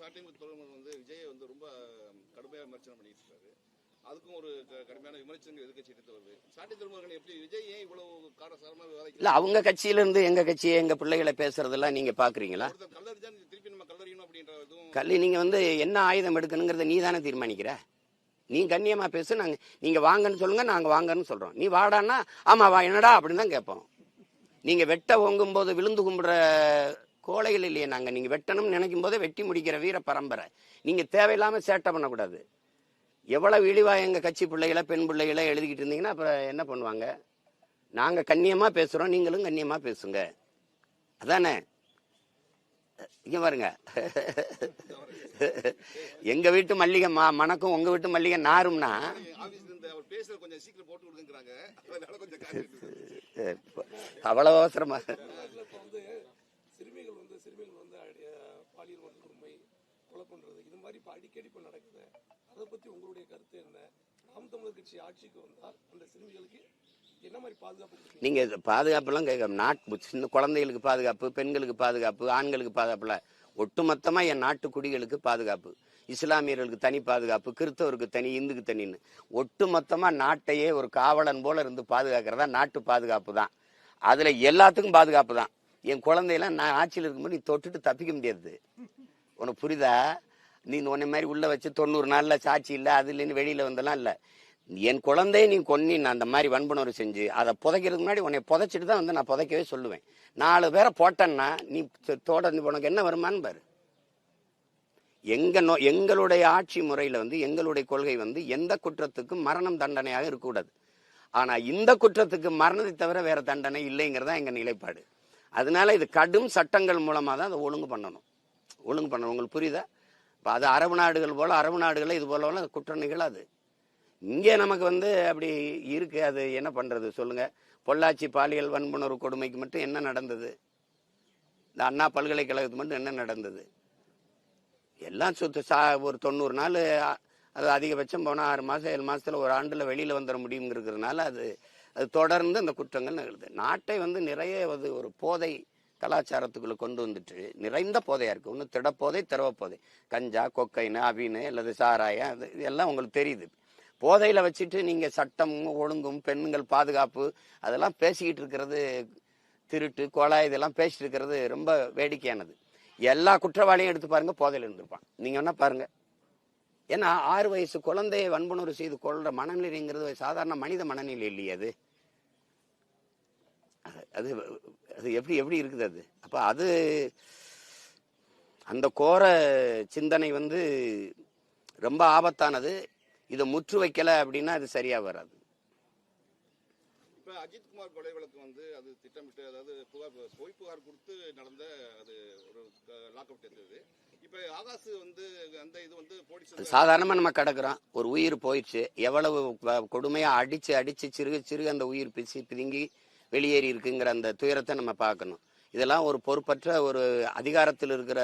அதிமுக தலைவர் வந்து விஜயை வந்து ரொம்ப கடுமையாக விமர்சனம் பண்ணிட்டு இருக்காரு. அதுக்கும் ஒரு கடுமையான விமர்சனங்கள் எதிர்கட்சி எடுத்து வருது. சாட்டி திருமகன் எப்படி விஜய் ஏன் இவ்வளவு காரசாரமா விவாதிக்கல? இல்ல அவங்க கட்சியில இருந்து எங்க கட்சியை எங்க பிள்ளைகளை பேசுறதெல்லாம் நீங்க பாக்குறீங்களா? கல்லறிஞ்சா திருப்பி நம்ம கல்லறியணும் அப்படின்ற இதுவும் கல்வி நீங்க வந்து என்ன ஆயுதம் எடுக்கணுங்கிறத நீ தானே தீர்மானிக்கிற. நீ கண்ணியமா பேசு, நாங்க நீங்க வாங்கன்னு சொல்லுங்க, நாங்க வாங்கன்னு சொல்றோம். நீ வாடான்னா ஆமா வா என்னடா அப்படின்னு தான் கேட்போம். நீங்க வெட்ட ஓங்கும் போது விழுந்து கும்பிடுற கோழைகள் இல்லையே நாங்க. நீங்க வெட்டணும்னு நினைக்கும் போதே வெட்டி முடிக்கிற வீர பரம்பரை. நீங்க தேவையில்லாம சேட்டை பண்ணக்கூடாது. எவ்வளவு இழிவா எங்க கட்சி பிள்ளைகளை பெண் பிள்ளைகளை எழுதிக்கிட்டு இருந்தீங்கன்னா அப்புறம் என்ன பண்ணுவாங்க? நாங்க கண்ணியமா பேசுறோம், நீங்களும் கண்ணியமா பேசுங்க. அதானே? இங்க பாருங்க, எங்க வீட்டு மல்லிகை மணக்கும் உங்க வீட்டு மல்லிகை நாரும்னா அவ்வளவு அவசரமா அடிக்கடி நடக்குது. அதை பத்தி உங்களுடைய கருத்து என்ன? நாம் தமிழர் கட்சி ஆட்சிக்கு வந்தால் அந்த சிறுமிகளுக்கு என்ன மாதிரி பாதுகாப்பு? நீங்க பாதுகாப்புலாம் கேட்க, சின்ன குழந்தைகளுக்கு பாதுகாப்பு, பெண்களுக்கு பாதுகாப்பு, ஆண்களுக்கு பாதுகாப்புல ஒட்டுமொத்தமா என் நாட்டு குடிகளுக்கு பாதுகாப்பு. இஸ்லாமியர்களுக்கு தனி பாதுகாப்பு, கிறிஸ்தவருக்கு தனி, இந்துக்கு தனின்னு ஒட்டுமொத்தமா நாட்டையே ஒரு காவலன் போல இருந்து பாதுகாக்கிறதா நாட்டு பாதுகாப்பு தான். அதுல எல்லாத்துக்கும் பாதுகாப்பு தான். என் குழந்தையெல்லாம் நான் ஆட்சியில் இருக்கும்போது நீ தொட்டுட்டு தப்பிக்க முடியாது. உனக்கு புரியுதா? நீ உன்னை மாதிரி உள்ள வச்சு 90 நாள்ல சாட்சி இல்லை அது இல்லைன்னு வெளியில வந்தெல்லாம் இல்லை. என் குழந்தைய நீ கொன்னி நான் அந்த மாதிரி வன்புணர்வு செஞ்சு அதை புதைக்கிறதுக்கு முன்னாடி உன்னை புதைச்சிட்டு தான் வந்து நான் புதைக்கவே சொல்லுவேன். 4 பேரை போட்டேன்னா நீ தொடர்ந்து உனக்கு என்ன வருமானு பாரு. எங்களுடைய ஆட்சி முறையில வந்து எங்களுடைய கொள்கை வந்து எந்த குற்றத்துக்கும் மரணம் தண்டனையாக இருக்கக்கூடாது. ஆனா இந்த குற்றத்துக்கு மரணத்தை தவிர வேற தண்டனை இல்லைங்கிறதா எங்க நிலைப்பாடு. அதனால இது கடும் சட்டங்கள் மூலமா தான் அதை ஒழுங்கு பண்ணணும். உங்களுக்கு புரியுதா? இப்போ அது அரபு நாடுகள் போல, அரபு நாடுகளை இது போல குற்ற நிகழாது. இங்கே நமக்கு வந்து அப்படி இருக்கு. அது என்ன பண்றது சொல்லுங்க? பொள்ளாச்சி பாலியல் வன்புணர்வு கொடுமைக்கு மட்டும் என்ன நடந்தது? இந்த அண்ணா பல்கலைக்கழகத்துக்கு மட்டும் என்ன நடந்தது? எல்லாம் ஒரு 90 நாள், அது அதிகபட்சம் போனால் 6 மாதம் 7 மாதத்துல ஒரு ஆண்டுல வெளியில வந்துட முடியுங்கிறதுனால அது தொடர்ந்து அந்த குற்றங்கள் நிகழுது. நாட்டை வந்து நிறைய ஒரு போதை கலாச்சாரத்துக்குள்ள கொண்டு வந்துட்டு நிறைந்த போதையா இருக்கு. ஒன்று திடப்போதை, திரவப்போதை, கஞ்சா, கொக்கைன்னு, அபின்னு அல்லது சாராயம், இதெல்லாம் உங்களுக்கு தெரியுது. போதையில வச்சுட்டு நீங்க சட்டமும் ஒழுங்கும் பெண்கள் பாதுகாப்பு அதெல்லாம் பேசிக்கிட்டு இருக்கிறது, திருட்டு கொலை இதெல்லாம் பேசிட்டு இருக்கிறது ரொம்ப வேடிக்கையானது. எல்லா குற்றவாளியும் எடுத்து பாருங்க, போதையில இருந்திருப்பான். நீங்க என்ன பாருங்க. ஏன்னா 6 வயசு குழந்தையை வன்புணர்வு செய்து கொள்ற மனநிலைங்கிறது சாதாரண மனித மனநிலை இல்லையே. அது அது எப்படி இருக்குது அது? அப்ப அது அந்த கோர சிந்தனை வந்து ரொம்ப ஆபத்தானது. இதை முற்று வைக்கல அப்படின்னா அது சரியா வராது. இப்ப அஜித்குமார் கொலை வழக்கு வந்து அது திட்டமிட்டு, அதாவது பொய் புகார் கொடுத்து நடந்த அது ஒரு லாக்அவுட் இருந்தது. இப்ப ஆகாசு வந்து அந்த இது வந்து போலீஸ் சாதாரணமா நம்ம கிடக்குறோம். ஒரு உயிர் போயிடுச்சு, எவ்வளவு கொடுமையா அடிச்சு சிறுக அந்த உயிர் பிதுங்கி வெளியேறி இருக்குங்கிற அந்த துயரத்தை நம்ம பார்க்கணும். இதெல்லாம் ஒரு பொறுப்பற்ற ஒரு அதிகாரத்தில் இருக்கிற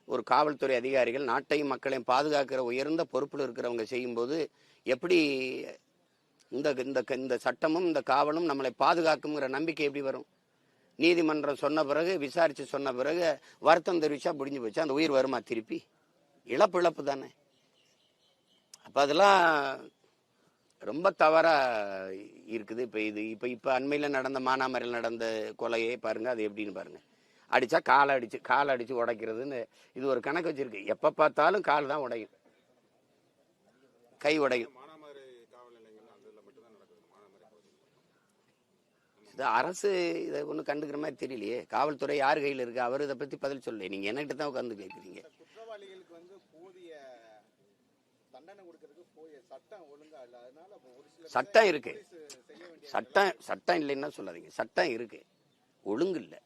ஒரு காவல்துறை அதிகாரிகள் நாட்டையும் மக்களையும் பாதுகாக்கிற உயர்ந்த பொறுப்பில் இருக்கிறவங்க செய்யும்போது எப்படி இந்த சட்டமும் இந்த காவலும் நம்மளை பாதுகாக்குங்கிற நம்பிக்கை எப்படி வரும்? நீதிமன்றம் சொன்ன பிறகு, விசாரிச்சு சொன்ன பிறகு வருத்தம் தெரிவிச்சா முடிஞ்சு போச்சு. அந்த உயிர் வருமா திருப்பி? இழப்பு தானே. அப்ப அதெல்லாம் ரொம்ப தவறா இருக்குது. இப்ப அண்மையில நடந்த மானாமரையில் நடந்த கொலையே பாருங்க, அது எப்படின்னு பாருங்க. அடிச்சா காலை அடிச்சு உடைக்கிறதுன்னு இது ஒரு கணக்கு வச்சிருக்கு. எப்ப பார்த்தாலும் கால் தான் உடையும், கை உடையும். அரசு இதை ஒன்றும் கண்டுக்கிற மாதிரி தெரியலையே. காவல்துறை யார் கையில் இருக்கு? அவர் இதை பத்தி பதில் சொல்லல. நீங்க என்கிட்ட தான் உட்காந்து கேட்குறீங்க. குற்றவாளிகளுக்கு வந்து போதிய தண்டனை கொடுக்கறதுக்கு போதிய சட்டம் ஒழுங்கா இல்ல. அதனால ஒரு சில சட்டம் இருக்கு, சட்டம் இல்லைன்னா சொல்லாதீங்க. சட்டம் இருக்கு, ஒழுங்கு இல்லை.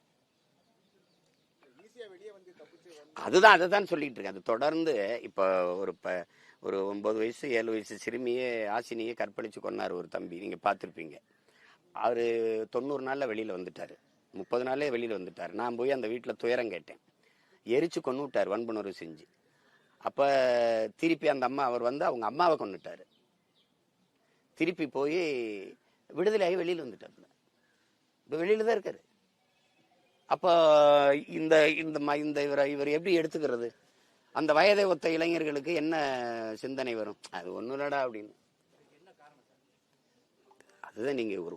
அதுதான் சொல்லிட்டு இருக்கேன். அது தொடர்ந்து இப்ப ஒரு 9 வயசு 7 வயசு சிறுமியே ஆசினியே கற்பழிச்சு கொன்னார் ஒரு தம்பி. நீங்க பார்த்துருப்பீங்க. அவரு 90 நாள்ல வெளியில வந்துட்டாரு, 30 நாள்லயே வெளியில வந்துட்டாரு. நான் போய் அந்த வீட்டுல துயரம் கேட்டேன். எரிச்சு கொண்டு விட்டாரு வன்புணர்வு செஞ்சு. அப்ப திருப்பி அந்த அவர் வந்து அவங்க அம்மாவை கொண்டுட்டாரு. திருப்பி போய் விடுதலையாகி வெளியில வந்துட்டாரு. இப்ப வெளியில தான் இருக்காரு. அப்ப இவர் எப்படி எடுத்துக்கிறது? அந்த வயதை ஒத்த இளைஞர்களுக்கு என்ன சிந்தனை வரும்? அது ஒன்றும் இல்லடா அப்படின்னு. அதுதான் நீங்க ஒரு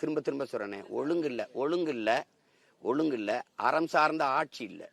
திரும்ப திரும்ப சொல்றேனே, ஒழுங்கு இல்லை, அறம் சார்ந்த ஆட்சி இல்லை.